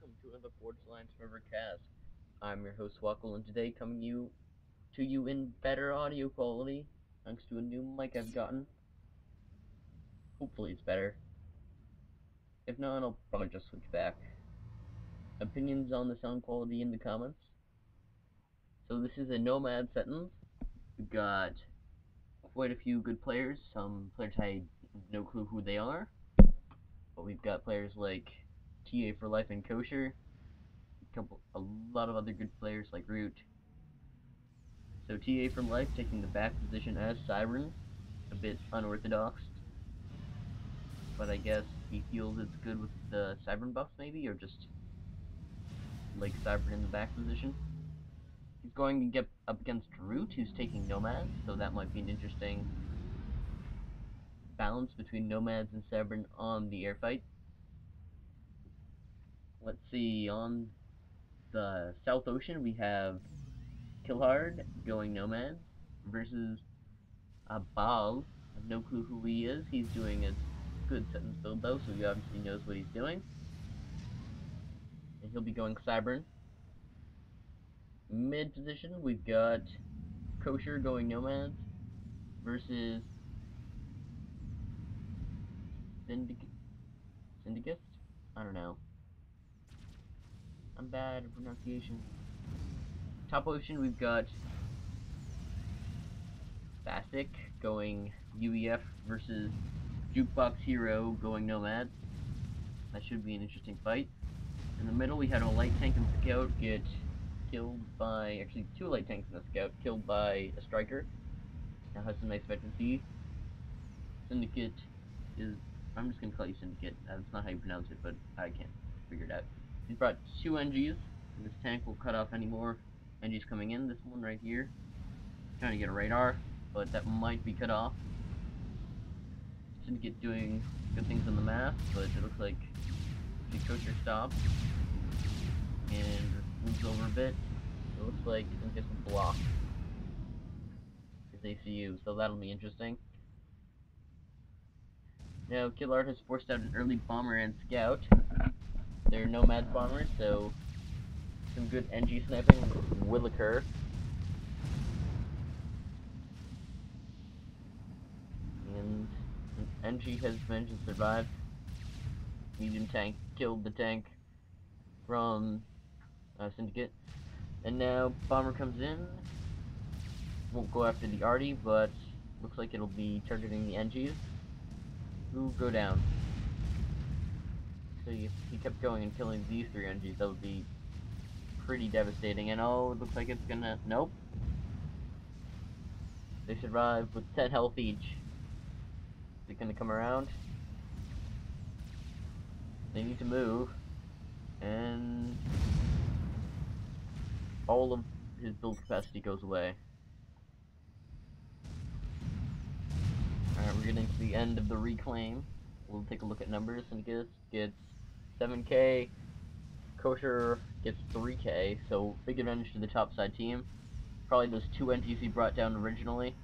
welcome to another Forge Alliance Forever cast. I'm your host Swkoll, and today coming to you in better audio quality, thanks to a new mic I've gotten. Hopefully it's better. If not, I'll probably just switch back. Opinions on the sound quality in the comments. So this is a Nomads Setons. We've got quite a few good players. Some players I have no clue who they are, but we've got players like TA for Life and Kosher. A lot of other good players like Root. So TA from Life taking the back position as Cybern, a bit unorthodox, but I guess he feels it's good with the Cybern buffs maybe, or just like Cybern in the back position. He's going to get up against Root, who's taking Nomads, so that might be an interesting balance between Nomads and Cybern on the air fight. Let's see, on the South Ocean we have Killhard going Nomads versus Baal. I have no clue who he is. He's doing a good Setons build though, so he obviously knows what he's doing. And he'll be going Cybern. Mid position, we've got Kosher going Nomads versus Syndicus? I don't know. I'm bad at pronunciation. Top Ocean, we've got Basic going UEF versus Jukebox Hero going Nomads. That should be an interesting fight. In the middle, we had a light tank and scout get killed by, actually two light tanks and a scout killed by a striker. Now has some nice veterancy. Syndicate is, I'm just gonna call you Syndicate. That's not how you pronounce it, but I can't figure it out. He's brought two NGs. And this tank will cut off any more NGs coming in. This one right here, trying to get a radar, but that might be cut off. Syndicate doing good things on the map, but it looks like the Kosher stops and moves over a bit. It looks like Syndicate will block his ACU, so that'll be interesting. Now, Killard has forced out an early bomber and scout. They're Nomads bombers, so some good NG sniping will occur. And NG has managed to survive. Medium tank killed the tank from Syndicate. And now Bomber comes in. Won't go after the Arty, but looks like it'll be targeting the NGs, who go down. So if he kept going and killing these three NGs, that would be pretty devastating. And oh, it looks like it's gonna... Nope. They survive with 10 health each. Is it gonna come around? They need to move. And all of his build capacity goes away. Alright, we're getting to the end of the reclaim. We'll take a look at numbers. Syndicus gets 7k. Kosher gets 3k, so big advantage to the top side team. Probably those two NGs he brought down originally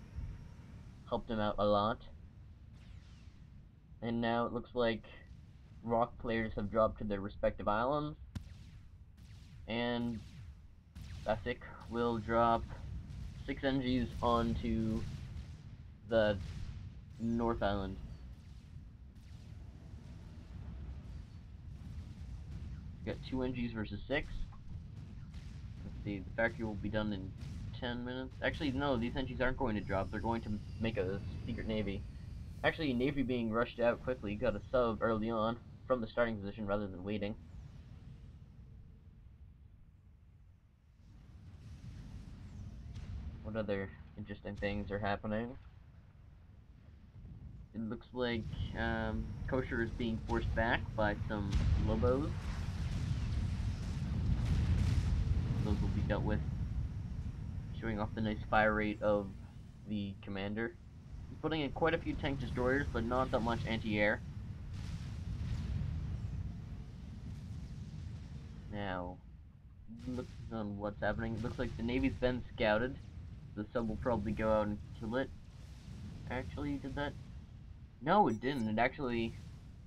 helped him out a lot. And now it looks like Rock players have dropped to their respective islands. And Basic will drop 6 NGs onto the North Island. Got 2 NGs versus 6. Let's see, the factory will be done in 10 minutes. Actually, no, these NGs aren't going to drop. They're going to make a secret navy. Actually, Navy being rushed out quickly, got a sub early on from the starting position rather than waiting. What other interesting things are happening? It looks like Kosher is being forced back by some Lobos. Those will be dealt with. Showing off the nice fire rate of the commander. He's putting in quite a few tank destroyers, but not that much anti-air. Now, look on what's happening. It looks like the Navy's been scouted. The sub will probably go out and kill it. Actually, did that? No, it didn't. It actually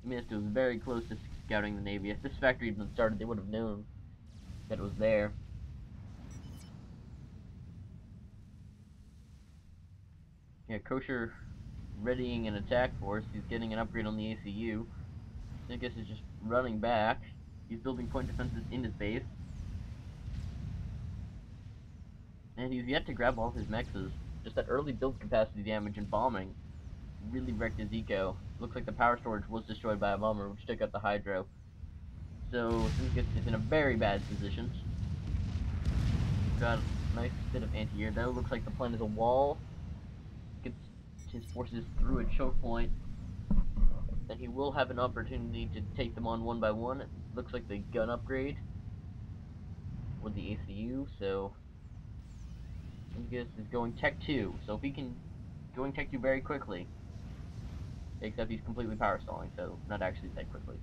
missed. It was very close to scouting the Navy. If this factory had been started, they would have known that it was there. Yeah, Kosher readying an attack force. He's getting an upgrade on the ACU. Sinkus is just running back. He's building point defenses in his base. And he's yet to grab all of his mexes. Just that early build capacity damage and bombing really wrecked his eco. Looks like the power storage was destroyed by a bomber, which took out the hydro. So Sinkus is in a very bad position. Got a nice bit of anti-air though. Looks like the plan is a wall. Gets his forces through a choke point. Then he will have an opportunity to take them on one by one. It looks like the gun upgrade with the ACU, so Sinkus is going Tech 2. So if he can going Tech 2 very quickly. Except he's completely power stalling, so not actually that quickly.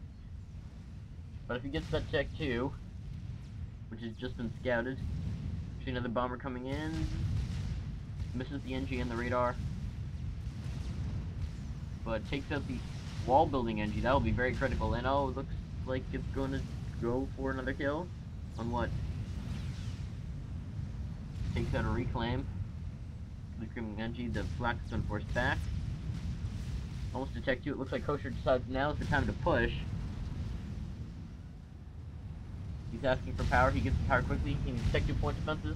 But if he gets that Tech 2, which has just been scouted, see another bomber coming in, misses the NG and the radar, but takes out the wall building NG. That will be very critical. And oh, it looks like it's going to go for another kill. On what? Takes out a reclaim. The Screaming NG, the flak has been forced back. Almost to Tech 2. It looks like Kosher decides now is the time to push. He's asking for power. He gets the power quickly. He needs Tech 2 point defenses.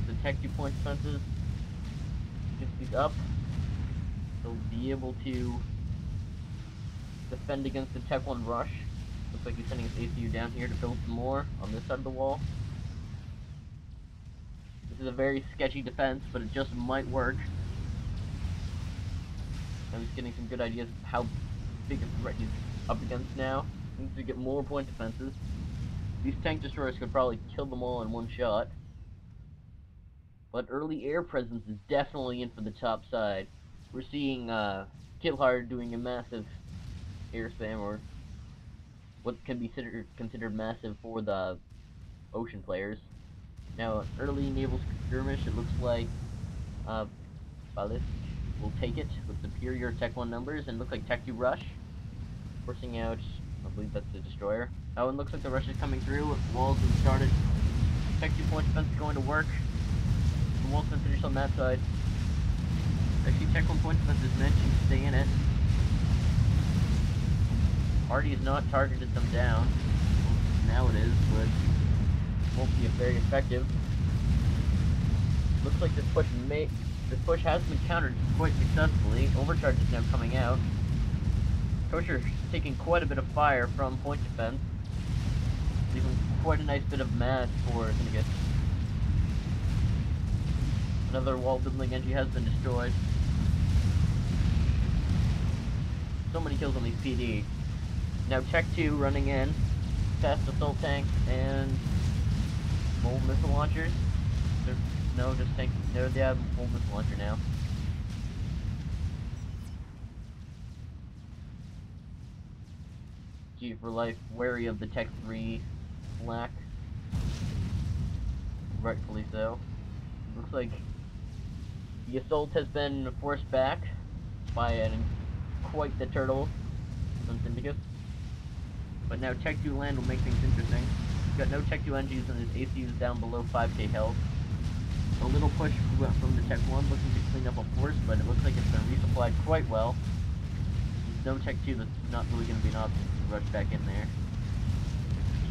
The Tech 2 point defenses. Gets these up. He'll be able to defend against the Tech 1 rush. Looks like he's sending his ACU down here to build some more on this side of the wall. This is a very sketchy defense, but it just might work. Now he's getting some good ideas of how big a threat he's up against now. He needs to get more point defenses. These tank destroyers could probably kill them all in one shot. But early air presence is definitely in for the top side. We're seeing Killhard doing a massive air spam, or what can be considered massive for the ocean players. Now, early naval skirmish, it looks like Balist will take it with superior Tech 1 numbers, and looks like Tech 2 rush, forcing out, I believe that's the destroyer. Oh, and looks like the rush is coming through. Walls have started. Tech 2 point defense is going to work. The wall's been finished on that side. Actually, Tech 1 point defense is mentioned to stay in it. Artie has not targeted them down. Now it is, but won't be very effective. Looks like this push has been countered quite successfully. Overcharge is now coming out. Kosher taking quite a bit of fire from point defense, leaving quite a nice bit of mass for Sinkus. Another wall building NG has been destroyed. So many kills on these PD. Now Tech 2 running in, fast assault tanks and mole missile launchers. No, just tanks. No, they have mole missile launcher now. G for life, wary of the Tech 3 flak. Rightfully so. Looks like the assault has been forced back by quite the turtle from Syndicus. But now Tech 2 land will make things interesting. He's got no Tech 2 NGs and his ACU is down below 5k health. A little push from the Tech 1 looking to clean up a force, but it looks like it's been resupplied quite well. There's no Tech 2, that's not really going to be an option to rush back in there.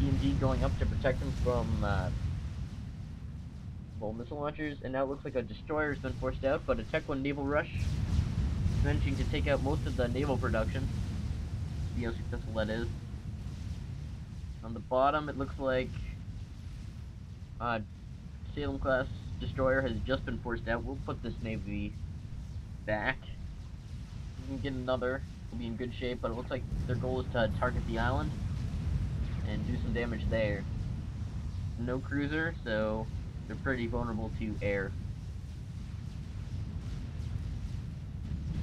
TND going up to protect him from mole missile launchers, and now it looks like a destroyer has been forced out, but a Tech 1 naval rush is managing to take out most of the naval production. See how successful that is. On the bottom, it looks like Salem class destroyer has just been forced out. We'll put this navy back. We can get another. We'll be in good shape, but it looks like their goal is to target the island and do some damage there. No cruiser, so they're pretty vulnerable to air.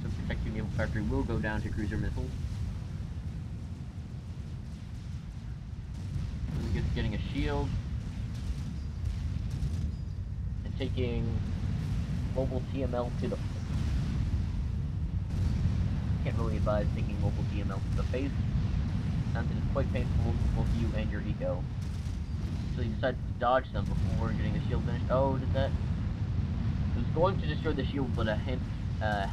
So protecting naval factory will go down to cruiser missiles. Getting a shield and taking mobile TML to the can't really advise taking mobile TML to the face, since it is quite painful for both you and your eco. So you decided to dodge them before getting the shield finished. Oh, did that? It was going to destroy the shield, but a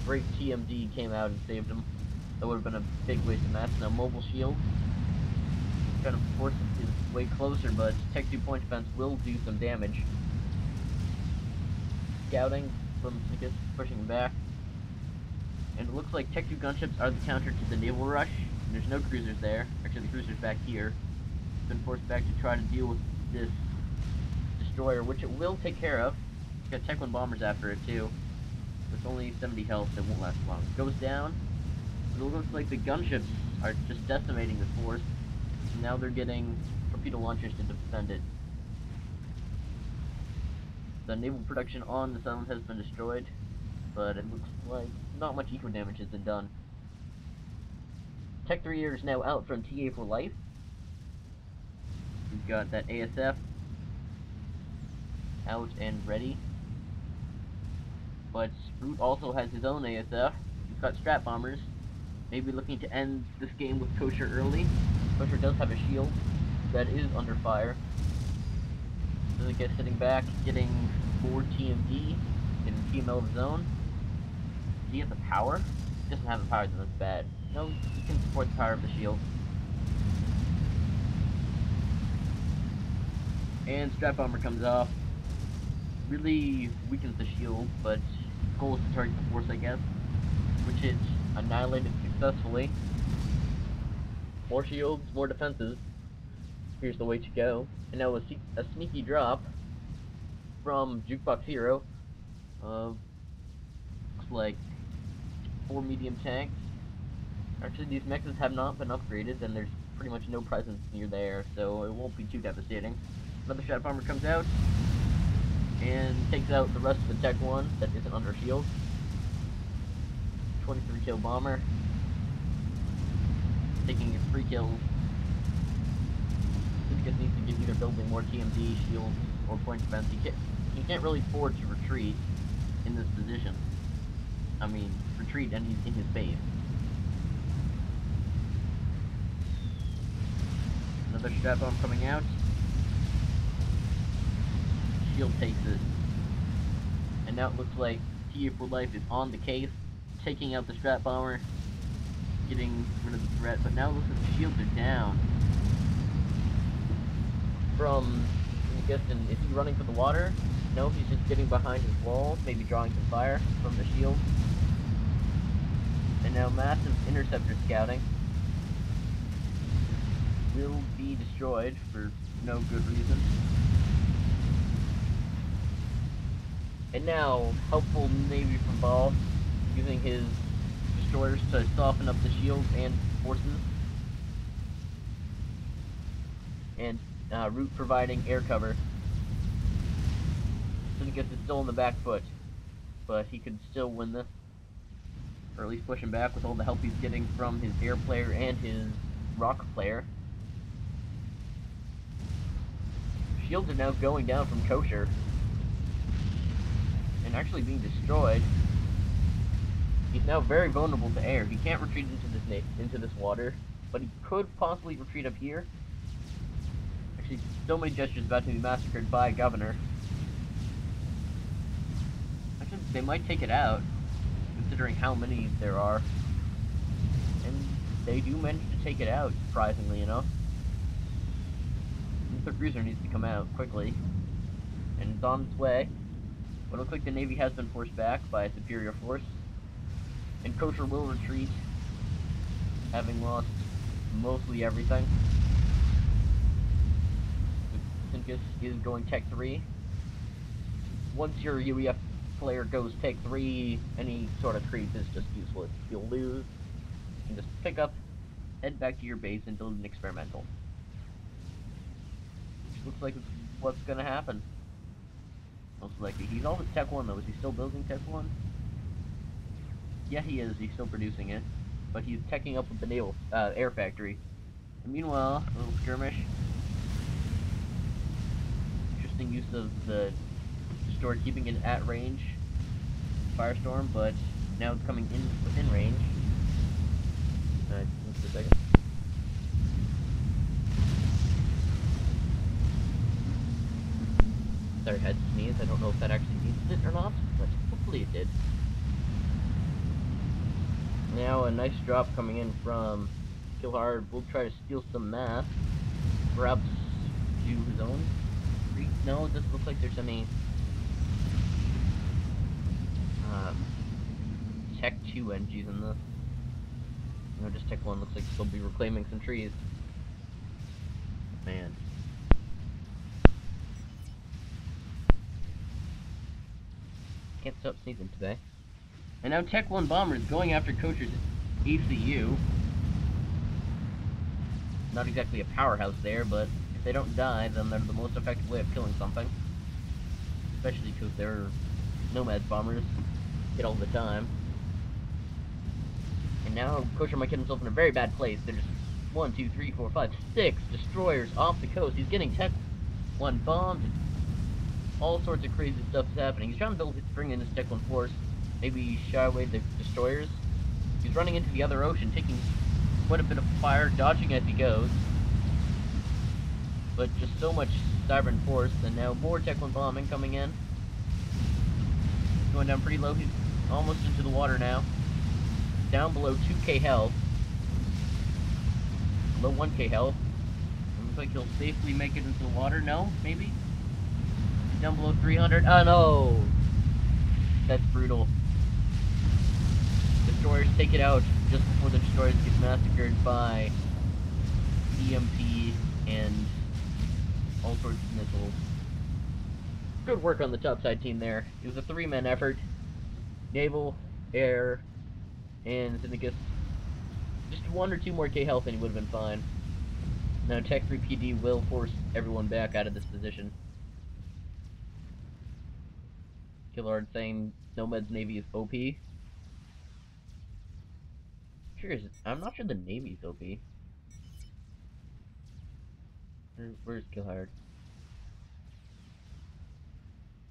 great TMD came out and saved him. That would have been a big waste of mass. Now mobile shield, trying to force his way closer, but Tech 2 point defense will do some damage. Scouting from Swkoll, pushing him back. And it looks like Tech 2 gunships are the counter to the naval rush. And there's no cruisers there. Actually, the cruiser's back here. It's been forced back to try to deal with this destroyer, which it will take care of. It's got Tech 1 bombers after it, too. With only 70 health, it won't last long. It goes down. But it looks like the gunships are just decimating this force. And now they're getting torpedo launchers to defend it. The naval production on the Setons has been destroyed, but it looks like not much eco damage has been done. Tech 3 is now out from TA for life. We've got that ASF out and ready. But Root also has his own ASF. He's got strat bombers. Maybe looking to end this game with Kosher early. Kosher does have a shield that is under fire. Doesn't get sitting back, getting 4 TMD, getting TML of his own. Does he have the power? He doesn't have the power, then that's bad. No, he can support the power of the shield. And Strat Bomber comes off. Really weakens the shield, but his goal is to target the force, I guess. Which it annihilated successfully. More shields, more defenses. Here's the way to go. And now a sneaky drop from Jukebox Hero. Looks like 4 medium tanks. Actually, these mechs have not been upgraded, and there's pretty much no presence near there, so it won't be too devastating. Another Shadow Bomber comes out and takes out the rest of the Tech 1 that isn't under shield. 23 kill bomber, taking 3 kills. This needs to get either building more TMD, shields, or point defense. He can't really afford to retreat in this position. I mean, retreat and he's in his base. Another strap bomb coming out. Shield takes it. And now it looks like TA for life is on the case, taking out the strat bomber, getting rid of the threat, but now it looks like the shields are down. From, I'm guessing, is he running for the water? No, he's just getting behind his wall, maybe drawing some fire from the shield. And now massive interceptor scouting will be destroyed for no good reason. And now, helpful Navy from Ball, using his destroyers to soften up the shields and forces. And Root providing air cover. Syndicate is still on the back foot, but he could still win this. Or at least push him back with all the help he's getting from his air player and his rock player. Shields are now going down from Kosher. And actually being destroyed. He's now very vulnerable to air. He can't retreat into this water, but he could possibly retreat up here. Actually, so many gestures about to be massacred by Governor. Actually, they might take it out, considering how many there are. And they do manage to take it out, surprisingly enough. The cruiser needs to come out quickly, and it's on its way. But it looks like the Navy has been forced back by a superior force, and Kosher will retreat, having lost mostly everything. Syndicate is going Tech 3. Once your UEF player goes Tech 3, any sort of creep is just useless. You'll lose. You can just pick up, head back to your base, and build an experimental. Looks like it's what's gonna happen. Most likely. He's always Tech 1 though. Is he still building Tech 1? Yeah, he is. He's still producing it. But he's teching up with the naval air factory. And meanwhile, a little skirmish. Interesting use of the destroyer, keeping it at range. Firestorm, but Now it's coming in within range. Just a second. Sorry, I had to sneeze. I don't know if that actually needs it or not, but hopefully it did. Now a nice drop coming in from Killhard. We'll try to steal some mass. Perhaps do his own. No, it doesn't look like there's any Tech 2 NGs in this. No, just Tech 1 looks like they'll be reclaiming some trees. Man. Can't stop sneezing today. And now Tech 1 bombers going after Kocher's ACU. Not exactly a powerhouse there, but if they don't die, then they're the most effective way of killing something. Especially because they're Nomads bombers. Hit all the time. And now Kocher might get himself in a very bad place. There's 1, 2, 3, 4, 5, 6 destroyers off the coast. He's getting Tech 1 bombed. All sorts of crazy stuff is happening. He's trying to bring in his Tech 1 force. Maybe shy away the destroyers. He's running into the other ocean, taking quite a bit of fire, dodging as he goes. But just so much Cybern force, and now more Tech 1 bombing coming in. He's going down pretty low. He's almost into the water now. Down below 2k health. Below 1k health. It looks like he'll safely make it into the water. No? Maybe? Down below 300. Oh no! That's brutal. Destroyers take it out just before the destroyers get massacred by EMP and all sorts of missiles. Good work on the topside team there. It was a 3-man effort. Naval, air, and Syndicus. Just 1 or 2 more K health and he would have been fine. Now Tech 3 PD will force everyone back out of this position. Killard saying Nomad's Navy is OP. I'm not sure the Navy's OP. Where's Killard?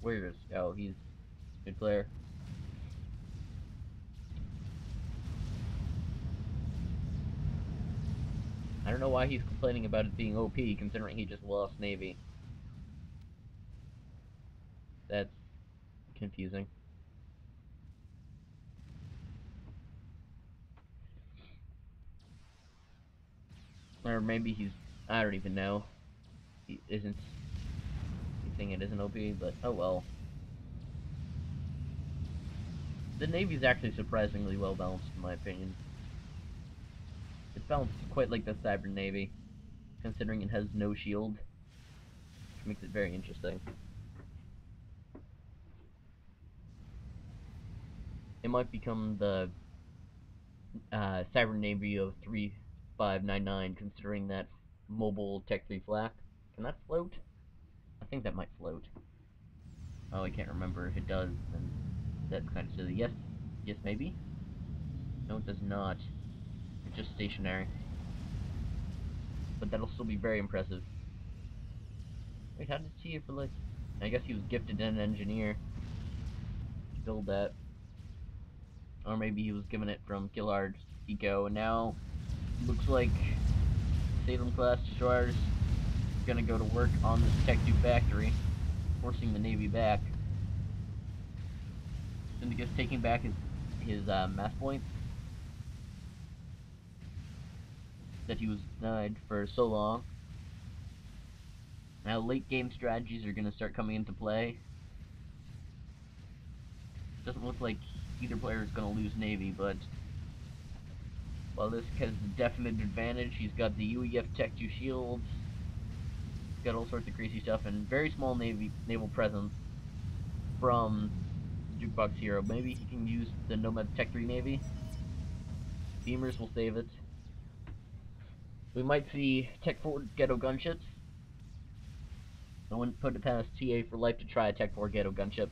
Where is? Oh, he's a good player. I don't know why he's complaining about it being OP, considering he just lost Navy. That's confusing. Or maybe he's... I don't even know. He isn't... He's saying it isn't OP, but oh well. The Navy's actually surprisingly well balanced, in my opinion. It's balanced quite like the Cyber Navy, considering it has no shield, which makes it very interesting. It might become the Cyber Navy of 3599, considering that mobile Tech 3 flak. Can that float? I think that might float. Oh, I can't remember. If it does, then that's kind of silly. Yes, yes, maybe? No, it does not. It's just stationary. But that'll still be very impressive. Wait, how did he for like... I guess he was gifted an engineer to build that. Or maybe he was given it from Killard Eco, and now looks like Salem class destroyers are gonna go to work on this Tech 2 factory, forcing the Navy back. Syndicus taking back his mass points that he was denied for so long. Now late game strategies are gonna start coming into play. Doesn't look like either player is gonna lose Navy, but while this has the definite advantage, he's got the UEF Tech 2 shields, he's got all sorts of crazy stuff, and very small naval presence from Jukebox Hero. Maybe he can use the Nomad Tech 3 Navy. Beamers will save it. We might see Tech 4 Ghetto gunships. I wouldn't put it past TA for life to try a Tech 4 Ghetto gunship.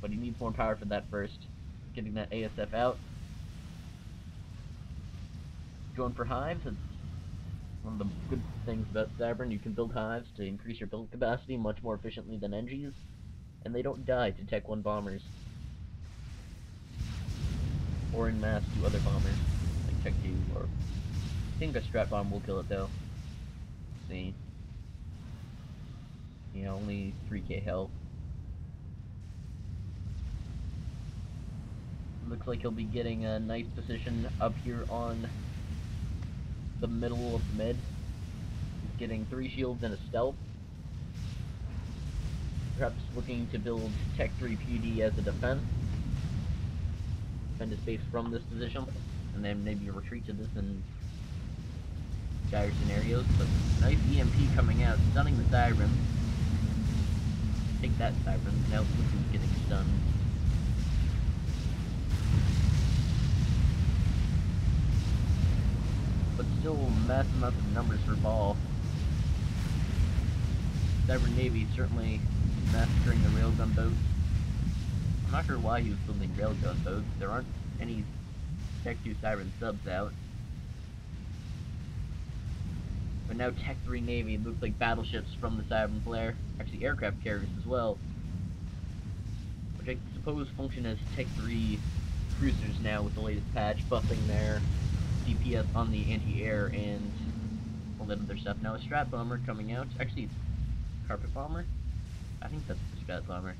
But he needs more power for that first. Getting that ASF out. Going for hives. It's one of the good things about Cybern. You can build hives to increase your build capacity much more efficiently than NGs. And they don't die to Tech 1 bombers. or en masse to other bombers, like Tech 2, or I think a strat bomb will kill it though. Let's see. Yeah, only 3k health. Looks like he'll be getting a nice position up here on the middle of the mid. He's getting 3 shields and a stealth. Perhaps looking to build Tech 3 PD as a defense. Defend his base from this position, and then maybe retreat to this in dire scenarios. But nice EMP coming out, stunning the Siren. Take that, Siren. Now Swkoll's getting stunned. But still massive amounts of numbers for Ball. Cyber Navy certainly massacring the railgun boats. I'm not sure why he was building railgun boats. There aren't any Tech 2 Siren subs out. But now Tech 3 Navy looks like battleships from the Siren flare. Actually aircraft carriers as well. Which I suppose function as Tech 3 cruisers now with the latest patch, buffing their DPS on the anti-air and all that other stuff. Now a strat bomber coming out. Actually, it's carpet bomber? I think that's the strat bomber.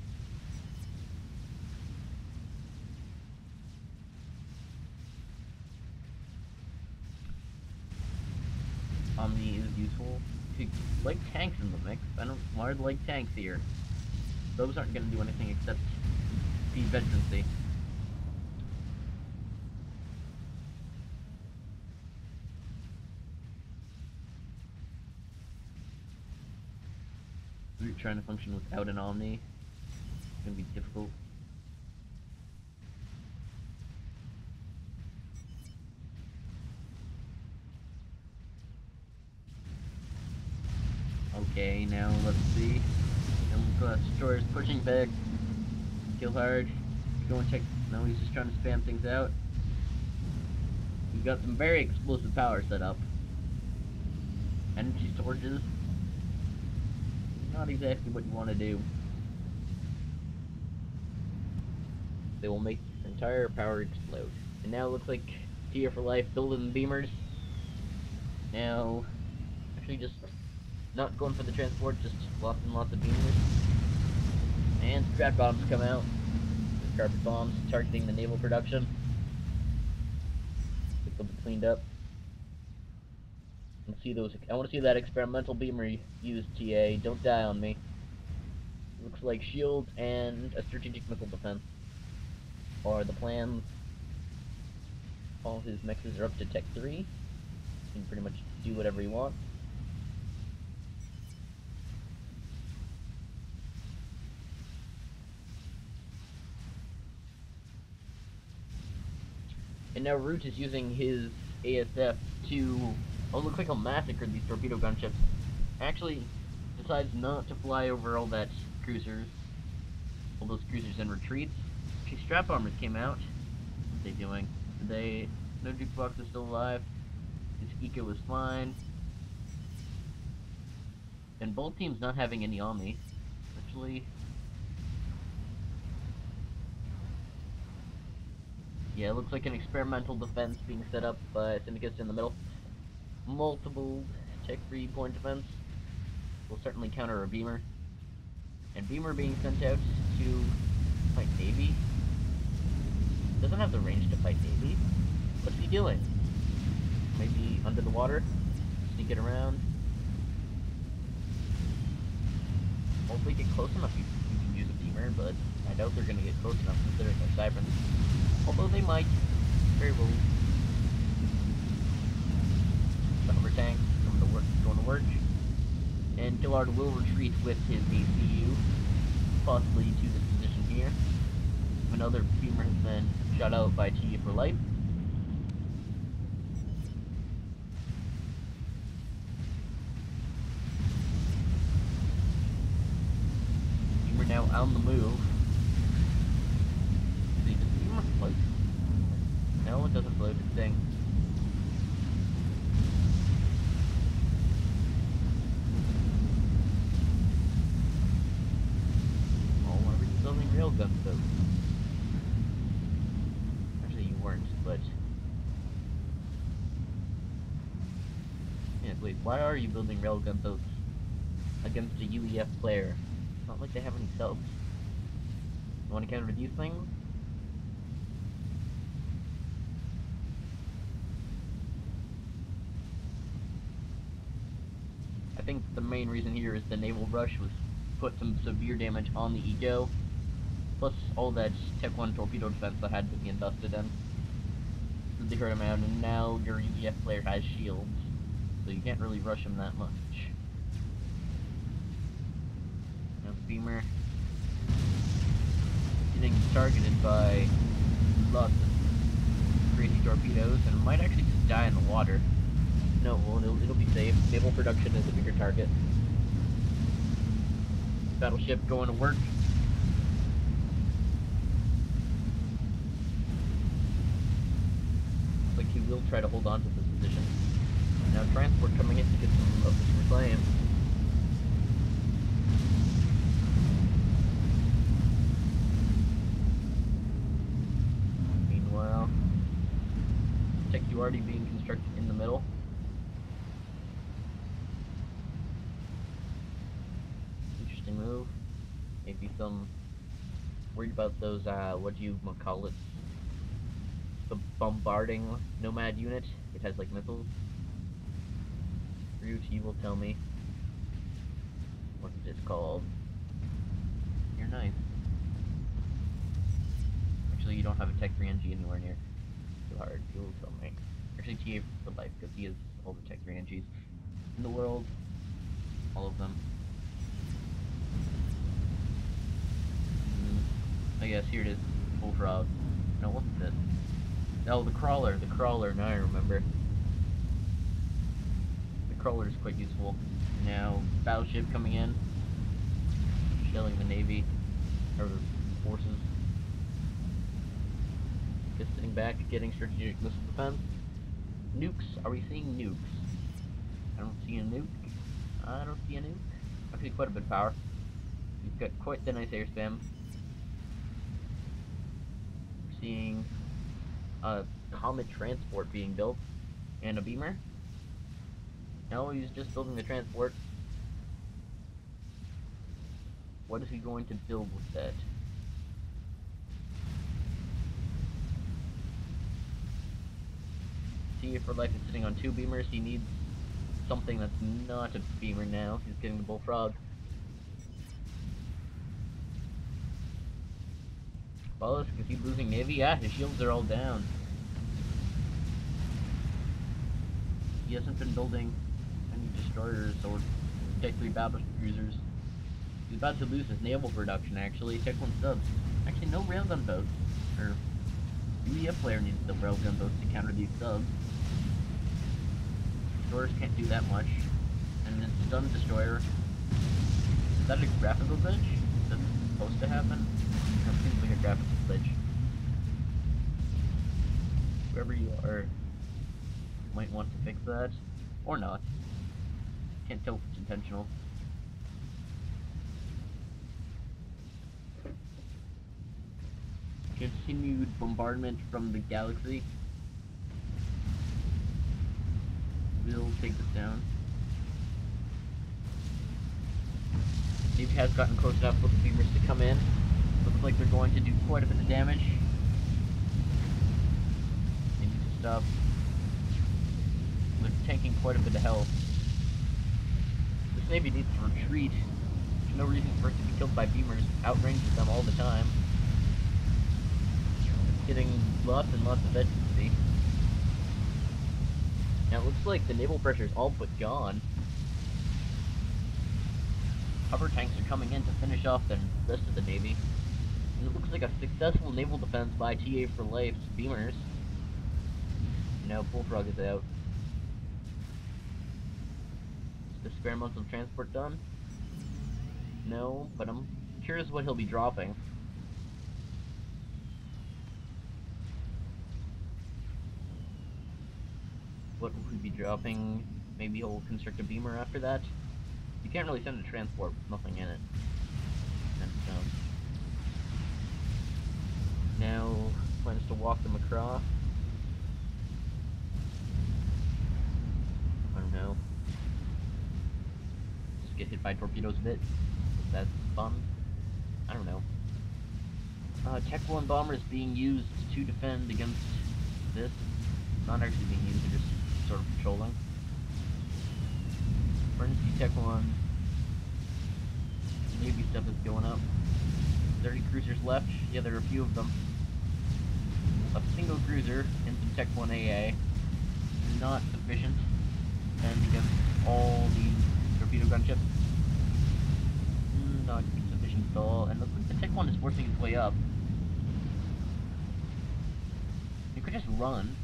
Omni is useful. Like tanks in the mix. I don't why like tanks here. Those aren't gonna do anything except speed veterancy. We're trying to function without an Omni. It's gonna be difficult. Okay, now let's see. Destroyer's pushing back. Kill hard. Go and check. No, he's just trying to spam things out. We've got some very explosive power set up. Energy storages. Not exactly what you want to do. They will make your entire power explode. And now it looks like Tia for life building beamers. Now, actually just not going for the transport, just lots and lots of beamers. And strat bombs come out. The carpet bombs targeting the naval production. Get them cleaned up. And see those. I want to see that experimental beamer used, TA. Don't die on me. Looks like shields and a strategic missile defense are the plans. All his mexes are up to Tech 3. He can pretty much do whatever he wants. And now Root is using his ASF to, oh, looks like he'll massacre these torpedo gunships. Actually, decides not to fly over all that cruisers, all those cruisers in retreats. Okay, strat bombers came out. What are they doing? No jukebox is still alive. His eco is fine. And both teams not having any Omni. Actually, yeah, it looks like an experimental defense being set up by Syndicates in the middle. Multiple Tech 3 point defense will certainly counter a beamer. And beamer being sent out to fight Navy. Doesn't have the range to fight Navy. What's he doing? Maybe under the water? Sneak it around? Won't they get close enough you can use a beamer, but I doubt they're gonna get close enough considering their Sirens. Although they might. Very well. The hover tank going to work. And Dillard will retreat with his ACU, possibly to this position here. Another beamer has been shot out by Tia for life. Beamer now on the move. See, does the beamer float? No, it doesn't float, it's staying. Oh, why were you building railguns though? Actually, you weren't. Wait, why are you building railgun boats against a UEF player? It's not like they have any subs. You want to counter these things? I think the main reason here is the naval rush was put some severe damage on the eco, plus all that Tech 1 torpedo defense that had to be invested in. So they hurt him out, and now your UEF player has shields, so you can't really rush him that much. Now the beamer getting targeted by lots of crazy torpedoes, and might actually just die in the water. No, well, it'll be safe. Naval production is a bigger target. Battleship going to work. Looks like he will try to hold on to this position. Now transport coming in to get some of this reclaimed. Meanwhile, Tech already being constructed in the middle. Move. Maybe some worried about those what do you call it? The bombarding Nomad unit. It has like missiles. Root, you will tell me. What is this called? You're nice. Actually, you don't have a Tech 3 NG anywhere near. Too hard. You will tell me. Actually, TA for life, because he has all the Tech 3 NGs in the world. All of them. Oh yes, here it is. Bullfrog. No, what's this? Oh, the crawler. The crawler. Now I remember. The crawler is quite useful. Now, battleship coming in. Shelling the navy. Or forces. Just sitting back, getting strategic missile defense. Nukes. Are we seeing nukes? I don't see a nuke. I don't see a nuke. Actually, quite a bit of power. We've got quite the nice air spam. Seeing a Comet transport being built and a beamer. No, he's just building the transport. What is he going to build with that? See, for life is sitting on 2 beamers. He needs something that's not a beamer now. He's getting the Bullfrog. Well, is he losing navy? Yeah, his shields are all down. He hasn't been building any destroyers or Tech 3 battle cruisers. He's about to lose his naval production, actually. Tech 1 subs. Actually, no railgun boats. Or, UEF player needs the railgun boats to counter these subs. Destroyers can't do that much. And then stun destroyer. Is that a graphical glitch? Is that supposed to happen? That seems like a graphics glitch. Whoever you are might want to fix that. Or not. Can't tell if it's intentional. Continued bombardment from the galaxy. We'll take this down. Navy has gotten close enough for the beamers to come in. Looks like they're going to do quite a bit of damage. They need to stop. They're tanking quite a bit of health. This Navy needs to retreat. There's no reason for it to be killed by beamers. Outranges them all the time. It's getting lots and lots of efficiency. Now it looks like the naval pressure is all but gone. Hover tanks are coming in to finish off the rest of the Navy. And it looks like a successful naval defense by TA for Life's beamers. Now Bullfrog is out. Is the spare months of transport done? No, but I'm curious what he'll be dropping. What will he be dropping? Maybe he'll construct a beamer after that? You can't really send a transport with nothing in it. And, now, plans to walk them across. I don't know. get hit by torpedoes a bit. That's fun. I don't know. Tech 1 bomber is being used to defend against this. Not actually being used, they're just sort of patrolling. Emergency Tech 1. Navy stuff is going up. 30 cruisers left. Yeah, there are a few of them. A single cruiser and some Tech 1 AA is not sufficient to defend against all the torpedo gunships. Not sufficient at all. And looks like the Tech 1 is forcing its way up. You could just run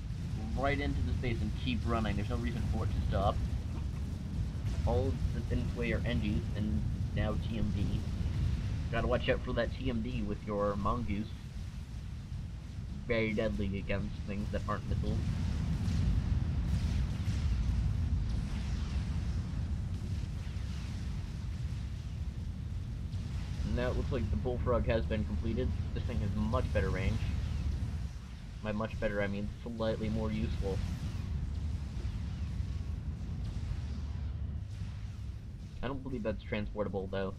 right into the space and keep running. There's no reason for it to stop. All that's in its way are NGs and now TMD. Gotta watch out for that TMD with your mongoose. Very deadly against things that aren't missiles. Now it looks like the bullfrog has been completed. This thing has much better range. By much better, I mean slightly more useful. I don't believe that's transportable, though.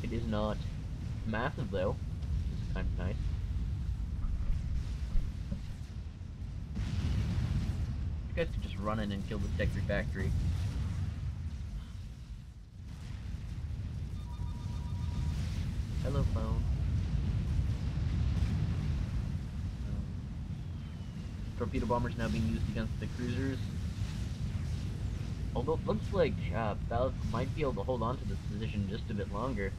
It is not massive, though, which is kind of nice. You guys could just run in and kill the Sector Factory. Hello, phone. Torpedo bombers now being used against the cruisers. Although it looks like Valve might be able to hold on to this position just a bit longer.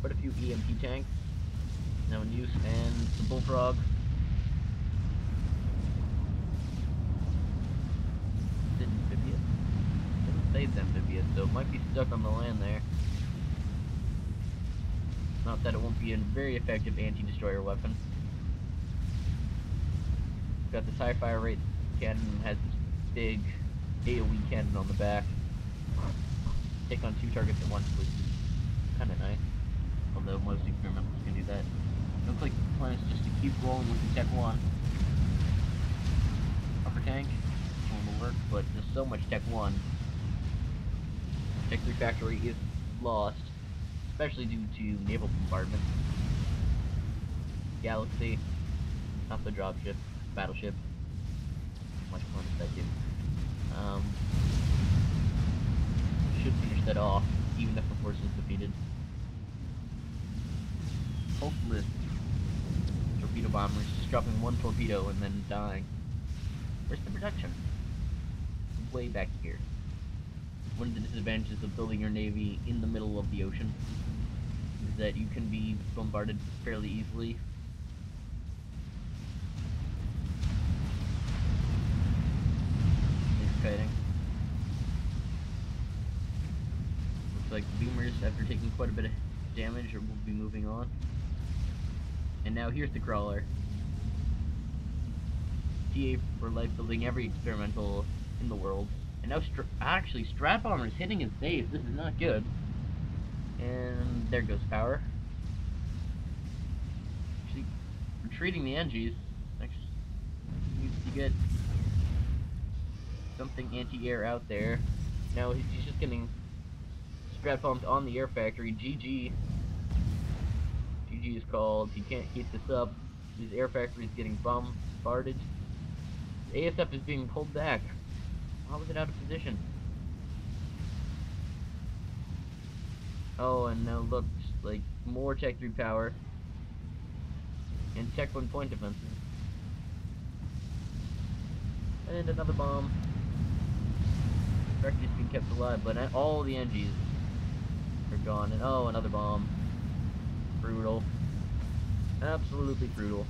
Quite a few EMP tanks now in use, and the bullfrog. Saves amphibious, so it might be stuck on the land there. Not that it won't be a very effective anti-destroyer weapon. Got this high fire rate cannon, has this big AoE cannon on the back. Take on 2 targets at once, which is kinda nice. Although most experimentals can do that. Looks like the plan is just to keep rolling with the Tech 1. Upper tank will work, but there's so much Tech 1. Tech 3 factory is lost, especially due to naval bombardment. Galaxy, not the dropship, battleship. Much fun is that too. Should finish that off, even if the force is defeated. Hopeless torpedo bombers just dropping 1 torpedo and then dying. Where's the production? Way back here. One of the disadvantages of building your navy in the middle of the ocean is that you can be bombarded fairly easily. Exciting. Looks like the boomers, after taking quite a bit of damage, will be moving on. And now here's the crawler. TA for life, building every experimental in the world. And now, actually, Strat Bomber is hitting his base. This is not good. And there goes power. Actually, retreating the NGs. Actually, needs to get something anti-air out there. Now he's just getting Strat Bombed on the air factory. GG. GG is called. He can't keep this up. His air factory is getting bombarded. The ASF is being pulled back. How was it out of position? Oh, and now looks like more Tech 3 power. And Tech 1 point defenses. And another bomb. Factory's being kept alive, but all the NGs are gone. And oh, another bomb. Brutal. Absolutely brutal.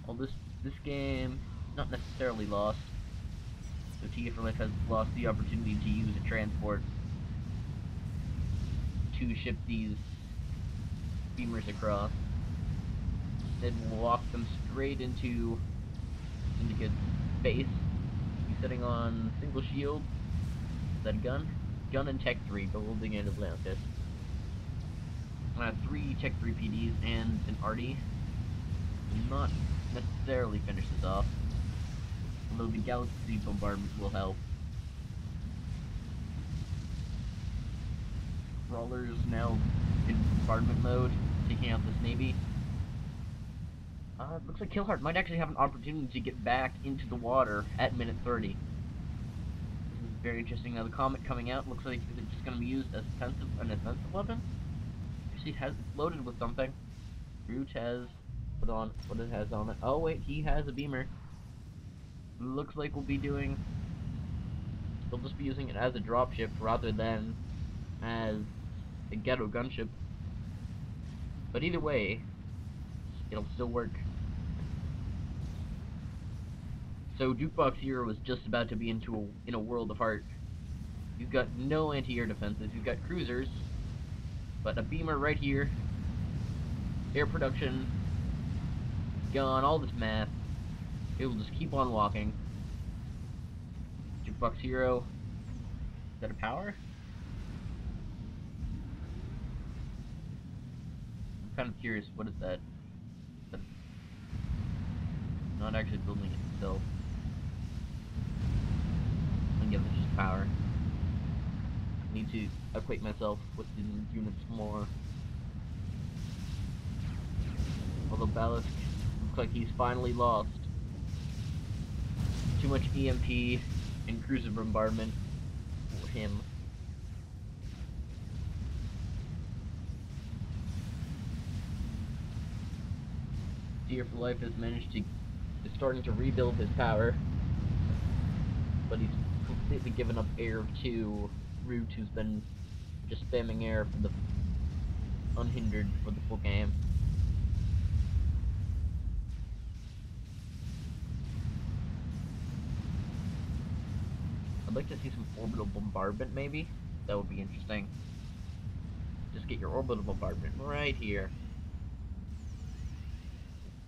Well, this game, not necessarily lost. So TA for Life has lost the opportunity to use a transport to ship these beamers across. Instead, we'll walk them straight into Syndicate's base. He's sitting on single shield. Is that a gun? Gun and Tech 3, building in Atlantis. 3 Tech 3 PDs and an arty. will not necessarily finish this off, although the galaxy bombardment will help. Crawlers now in bombardment mode, taking out this navy. Looks like Killheart might actually have an opportunity to get back into the water at minute 30. This is very interesting. Now the comet coming out looks like it's just going to be used as an offensive weapon. Actually, it's loaded with something. Root has put on what it has on it. Oh wait, he has a beamer. Looks like we'll be doing. They'll just be using it as a dropship rather than as a ghetto gunship. But either way, it'll still work. So Jukebox Hero is just about to be in a world of hurt. You've got no anti-air defenses. You've got cruisers, but a beamer right here. Air production gone. All this math. It will just keep on walking. Jukebox Hero. Is that a power? I'm kind of curious. What is that? Not actually building it itself. I guess it's just power. I need to equate myself with the units more. Although Ballast looks like he's finally lost. Too much EMP and cruiser bombardment for him. Deer for Life has managed to is starting to rebuild his power, but he's completely given up air to Root, who's been just spamming air for the unhindered for the full game. I'd like to see some orbital bombardment, maybe. That would be interesting. Just get your orbital bombardment right here.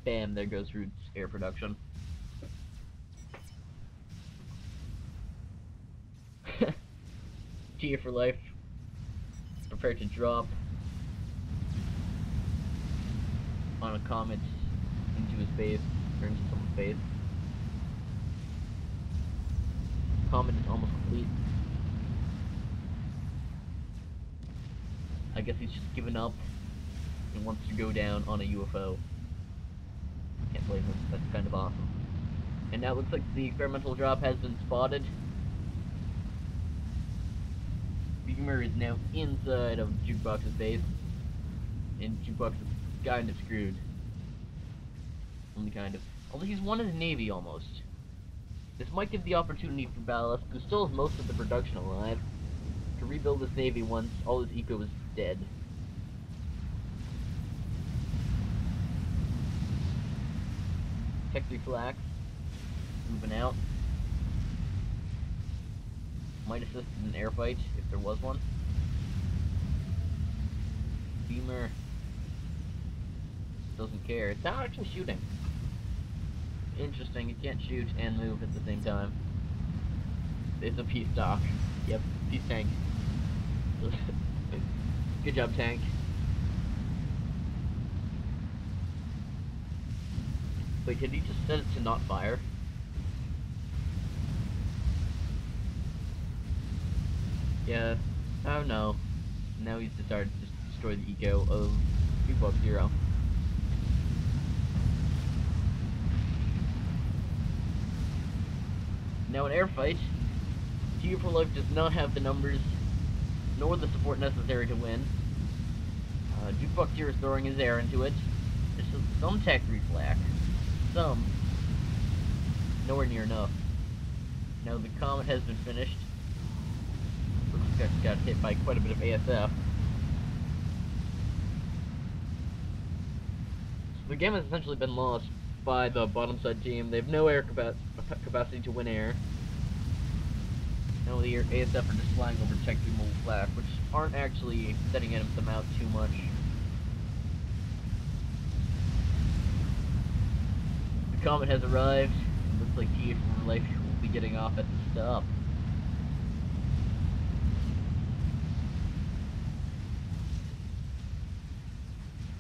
Bam, there goes Root's air production. Tia for Life. Prepare to drop on a comet into his base, or into someone's base. Comet is almost complete. I guess he's just given up and wants to go down on a UFO. Can't blame him, that's kind of awesome. And now it looks like the experimental drop has been spotted. Beamer is now inside of Jukebox's base, and Jukebox is kind of screwed. Only kind of. Although he's won his navy almost. This might give the opportunity for Ballast, who still has most of the production alive, to rebuild his navy once all his eco is dead. Tech 3 Flax, moving out. Might assist in an air fight, if there was one. Beamer doesn't care. It's not actually shooting. Interesting, it can't shoot and move at the same time. It's a peace dock. Yep, peace tank. Good job, tank. Wait, did he just set it to not fire? Yeah. Oh no. Now he's decided to just destroy the eco of Jukebox Hero. Now, an air fight, Tia for Life does not have the numbers nor the support necessary to win. Jukebox Hero is throwing his air into it. There's some tech reflex. Some. Nowhere near enough. Now the comet has been finished. Looks like it got hit by quite a bit of ASF. So the game has essentially been lost by the bottom side team. They have no air capacity to win air. Now the ASF are just flying over Tech 3 mobile flak, which aren't actually setting them out too much. The comet has arrived. It looks like Tia for Life will be getting off at the stop.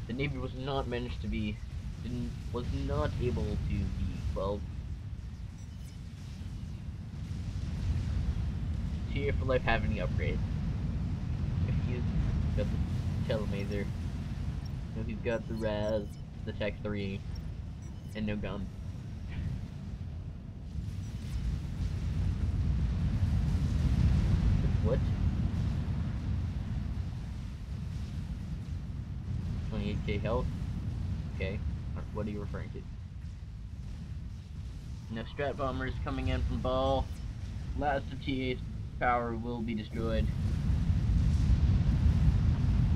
The Navy was not managed to be was not able to be quelled. Here for life have any upgrades. If he's got the telemazer, so he's got the Raz, the Tech 3, and no gun. What? 28k health? Okay, what are you referring to? No strat bombers coming in from Ball. Last of TA's power will be destroyed.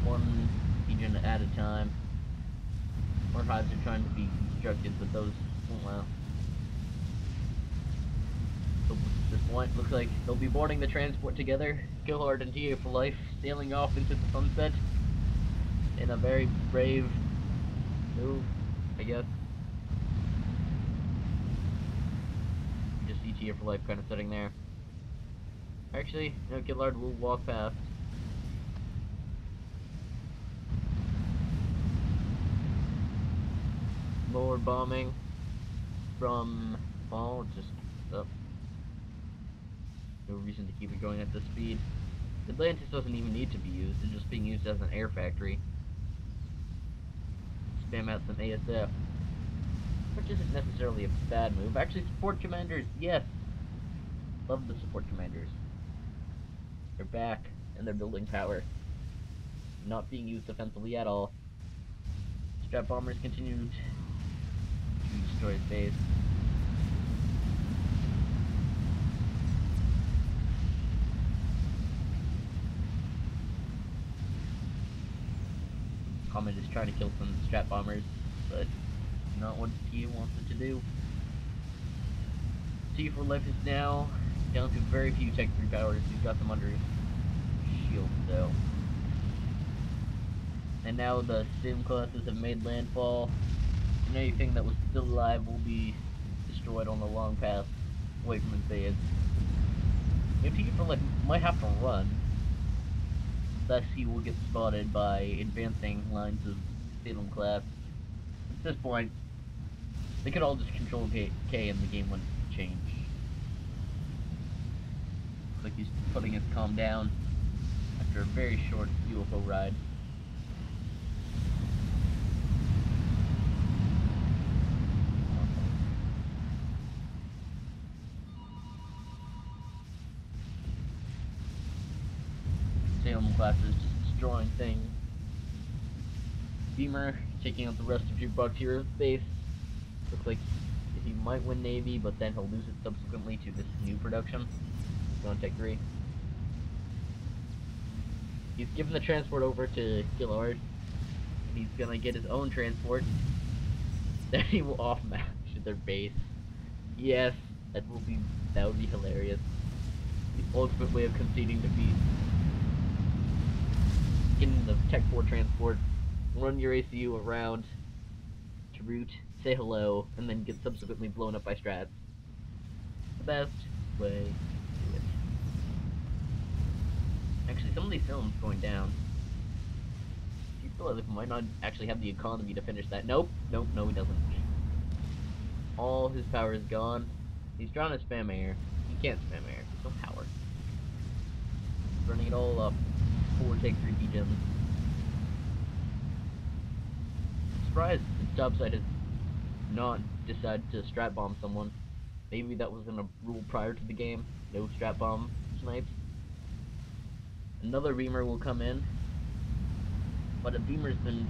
One region at a time. More hives are trying to be constructed, but those won't allow. So at this point, looks like they'll be boarding the transport together. Gillard and TA for life, sailing off into the sunset in a very brave move, I guess. You just see TA for life kind of sitting there. Actually, no, Gillard will walk past. More bombing from Ball, just up. No reason to keep it going at this speed. Atlantis doesn't even need to be used, it's just being used as an air factory. Spam out some ASF. Which isn't necessarily a bad move. Actually, support commanders, yes! Love the support commanders. They're back, and they're building power. Not being used offensively at all. Strat bombers continued to destroy his base. Comet is trying to kill some strat bombers, but not what T wants it to do. T for life is now down to very few Tech 3 powers. He's got them under his shield though. And now the sim classes have made landfall, and anything that was still alive will be destroyed on the long path away from his base. T for life might have to run. Thus he will get spotted by advancing lines of Salem class. At this point, they could all just control K and the game wouldn't change. Looks like he's putting his calm down after a very short UFO ride. Salem class is just destroying things. Beamer taking out the rest of Jukebox Hero's base. Looks like he might win Navy, but then he'll lose it subsequently to this new production. It's going to take 3. He's given the transport over to Gillard. He's gonna get his own transport. Then he will off-match their base. Yes, that would be hilarious. The ultimate way of conceding defeat. Getting the Tech 4 transport, run your ACU around to route, say hello, and then get subsequently blown up by strats. The best way to do it. Actually, some of these films going down. Do you feel like he might not actually have the economy to finish that? Nope, no, he doesn't. All his power is gone. He's trying to spam air. He can't spam air. There's no power. He's running it all up. 4 Tech 3 gems. Surprised the job site has not decided to strat bomb someone. Maybe that was in a rule prior to the game. No strat bomb snipes. Another beamer will come in, but a beamer's been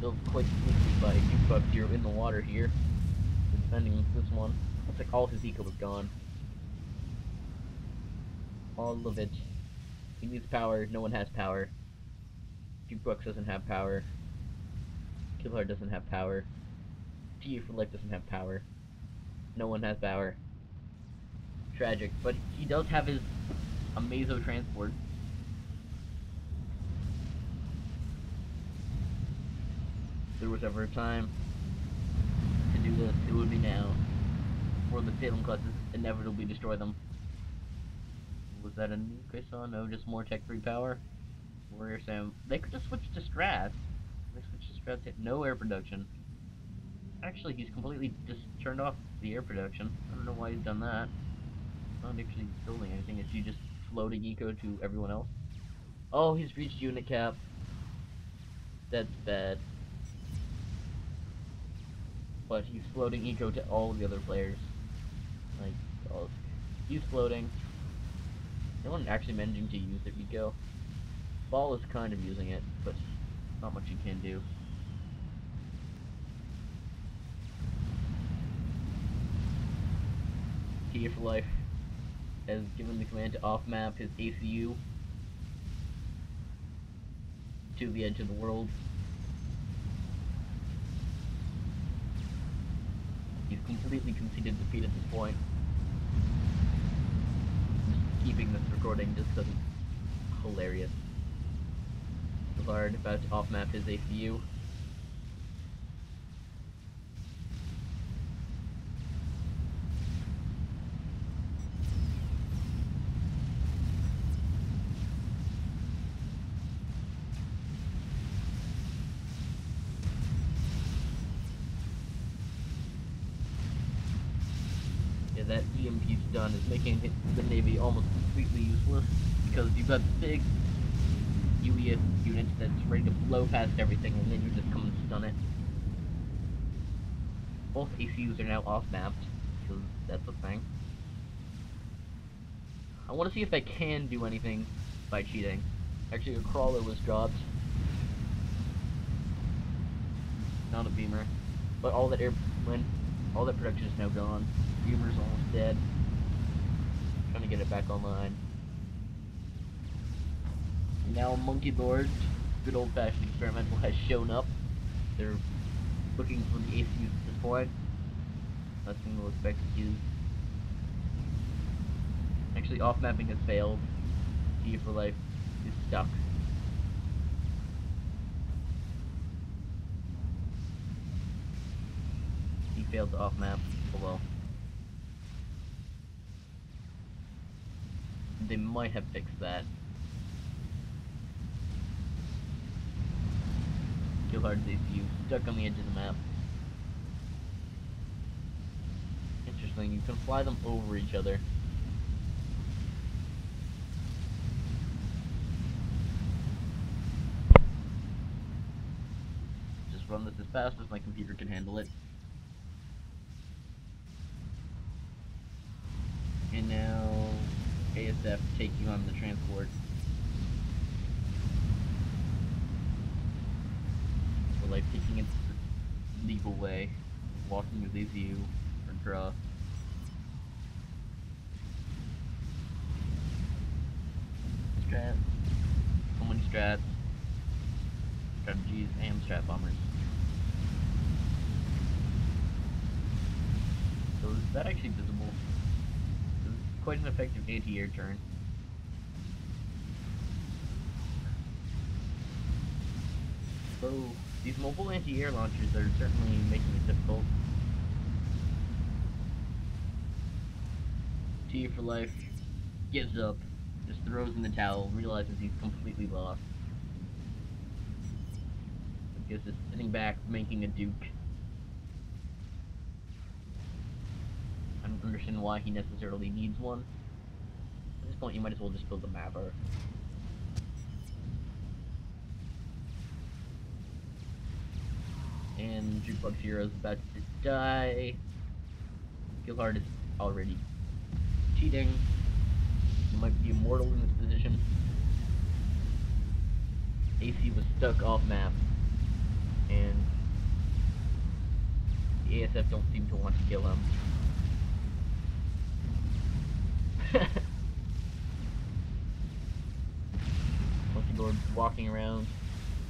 built quite sneakily by Jukebox Hero in the water here. Defending this one. Looks like all his eco is gone. All of it. He needs power, no one has power. Jukebox doesn't have power. Killer doesn't have power. TA for life doesn't have power. No one has power. Tragic, but he does have his Amazo transport. If there was ever a time to do this, it would be now. Before the Salem classes inevitably destroy them. Was that a nuke I saw? No, just more Tech 3 power. Warrior Sam. They could just switch to strats. They switched to strats. No air production. Actually, he's completely just turned off the air production. I don't know why he's done that. Not actually building anything. Is he just floating eco to everyone else? Oh, he's reached unit cap. That's bad. But he's floating eco to all the other players. Like, oh, he's floating. No one actually managing to use their eco. Ball is kind of using it, but not much he can do. TF for Life has given the command to off-map his ACU to the edge of the world. He's completely conceded defeat at this point. Just keeping this recording just because it's hilarious. Lazard about to off-map his ACU. That EMP stun is making the Navy almost completely useless, because you've got big UES units that's ready to blow past everything, and then you just come and stun it. Both ACUs are now off-mapped, because that's a thing. I want to see if I can do anything by cheating. Actually, a crawler was dropped. Not a beamer. But all that all that production is now gone. Beamer's almost dead. Trying to get it back online. And now Monkey Lord, good old-fashioned experimental, has shown up. They're looking for the ACUs at this point. Nothing we'll expect to use. Actually, off-mapping has failed. TF for Life is stuck. He failed to off-map below. They might have fixed that. Killhard's ACU stuck on the edge of the map. Interesting, you can fly them over each other. Just run this as fast as my computer can handle it. And now ASF taking on the transport. For Life taking it the legal way, walking his ACU or draw. Strats. So many strats. Strategies and strat bombers. So is that actually visible? Quite an effective anti-air turn. So these mobile anti-air launchers are certainly making it difficult. TF for Life gives up, just throws in the towel, realizes he's completely lost. I guess it's sitting back, making a Duke. I don't understand why he necessarily needs one. At this point, you might as well just build a mapper. And Jukebox Hero is about to die. Killhard is already cheating. He might be immortal in this position. AC was stuck off map. And the ASF don't seem to want to kill him. Monkey Lord walking around,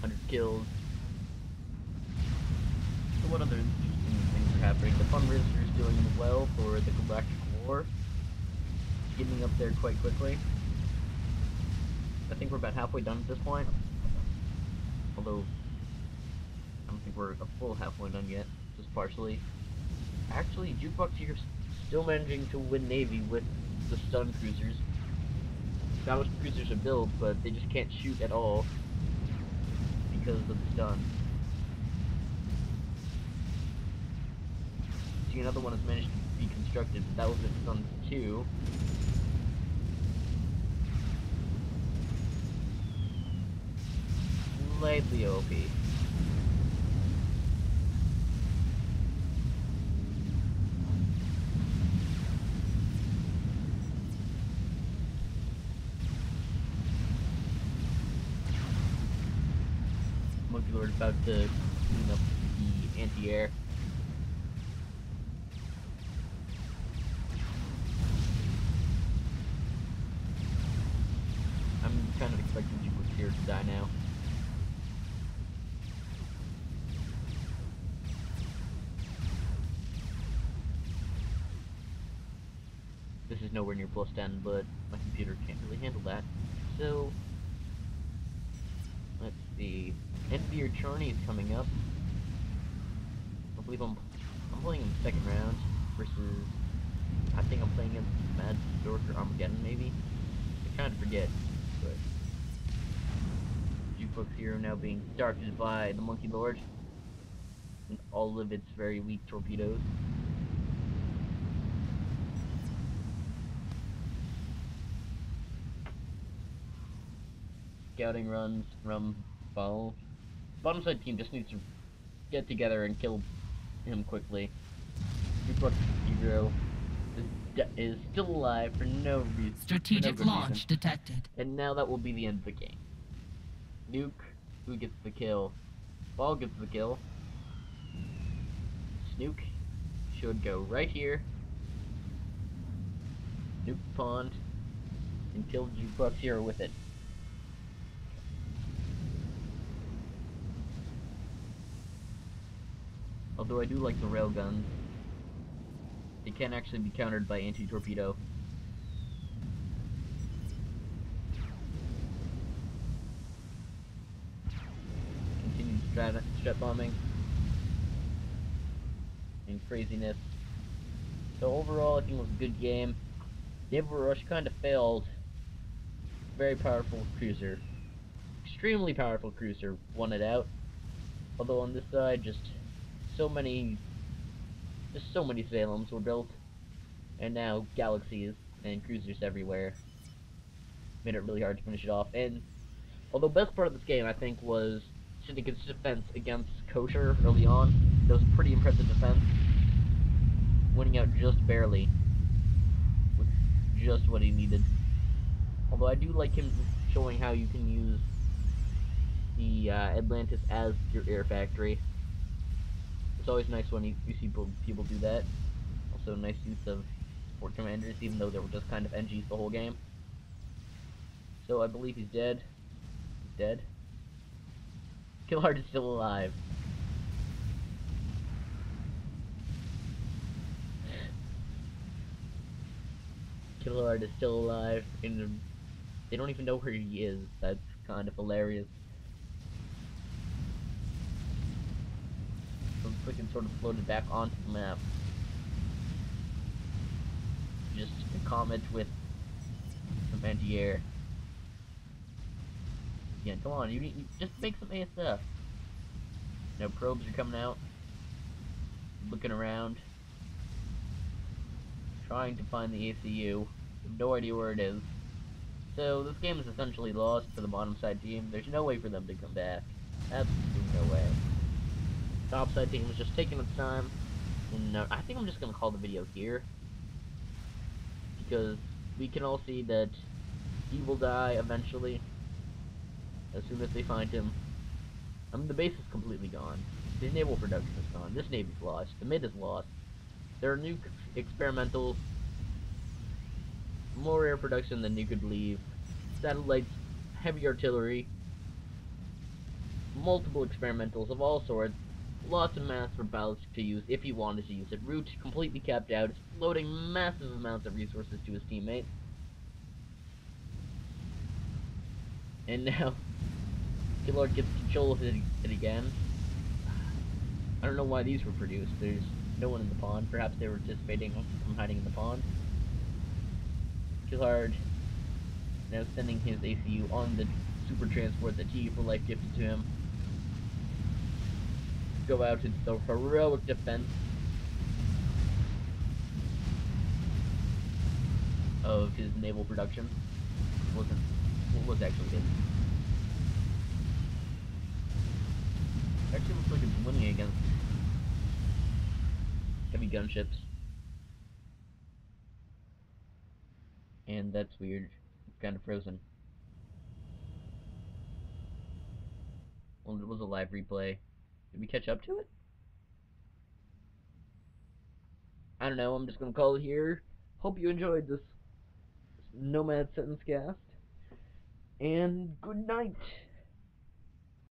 100 kills. So what other interesting things are happening? The fundraiser is doing well for the Galactic War. It's getting up there quite quickly. I think we're about halfway done at this point. Although, I don't think we're a full halfway done yet, just partially. Actually, Jukebox here is still managing to win Navy with the stun cruisers. Not much cruisers are built, but they just can't shoot at all because of the stun. Actually, another one has managed to be constructed, but that was its Sun 2. Slightly OP. Monkey Lord about to clean up the anti-air. I'm kind of expecting Jupiter's here to die now. This is nowhere near plus 10, but my computer can't really handle that. So, let's see. End of Year Charney is coming up. I believe I'm playing in the second round versus, I think I'm playing against Mad Dork or Armageddon maybe. I kind of forget, but Jukebox Hero now being targeted by the Monkey Lord and all of its very weak torpedoes. Scouting runs from Ball. Bottom side team just needs to get together and kill him quickly. Jukebox Hero is still alive for no reason. Strategic launch detected. And now that will be the end of the game. Nuke, who gets the kill? Ball gets the kill. Snook should go right here. Nuke the pond and kill Jukebox Hero with it. Although I do like the railguns, they can actually be countered by anti-torpedo. Continued strat bombing and craziness. So overall, I think it was a good game. Naval Rush kind of failed. Very powerful cruiser, extremely powerful cruiser, won it out. Although on this side, just so many Salems were built, and now galaxies and cruisers everywhere made it really hard to finish it off. And although best part of this game I think was Syndicate's defense against Kosher early on, that was a pretty impressive defense, winning out just barely with just what he needed. Although I do like him showing how you can use the Atlantis as your air factory. It's always nice when you see people do that. Also, nice use of port commanders, even though they were just kind of NGs the whole game. So I believe he's dead. He's dead. Killheart is still alive. Killheart is still alive, and they don't even know where he is. That's kind of hilarious. So we can sort of float it back onto the map. Just a comet with some anti-air. Yeah, come on, you just make some ASF. No, probes are coming out. Looking around. Trying to find the ACU. No idea where it is. So this game is essentially lost for the bottom side team. There's no way for them to come back. Absolutely no way. Top side team is just taking its time. And I think I'm just gonna call the video here, because we can all see that he will die eventually as soon as they find him. I mean, the base is completely gone. The naval production is gone. This navy's lost. The mid is lost. There are new experimentals, more air production than you could believe, satellites, heavy artillery, multiple experimentals of all sorts, lots of mass for ballast to use if he wanted to use it. Root completely capped out, loading massive amounts of resources to his teammates. And now, Killard gets control of it again. I don't know why these were produced. There's no one in the pond. Perhaps they were anticipating from hiding in the pond. Killard now sending his ACU on the super transport that T for Life gifted to him. Go out into the heroic defense. of his naval production. It was actually his. Actually looks like it's winning against heavy gunships. And that's weird. It's kind of frozen. Well, it was a live replay. Did we catch up to it? I don't know. I'm just gonna call it here. Hope you enjoyed this Nomad Setons cast. And good night.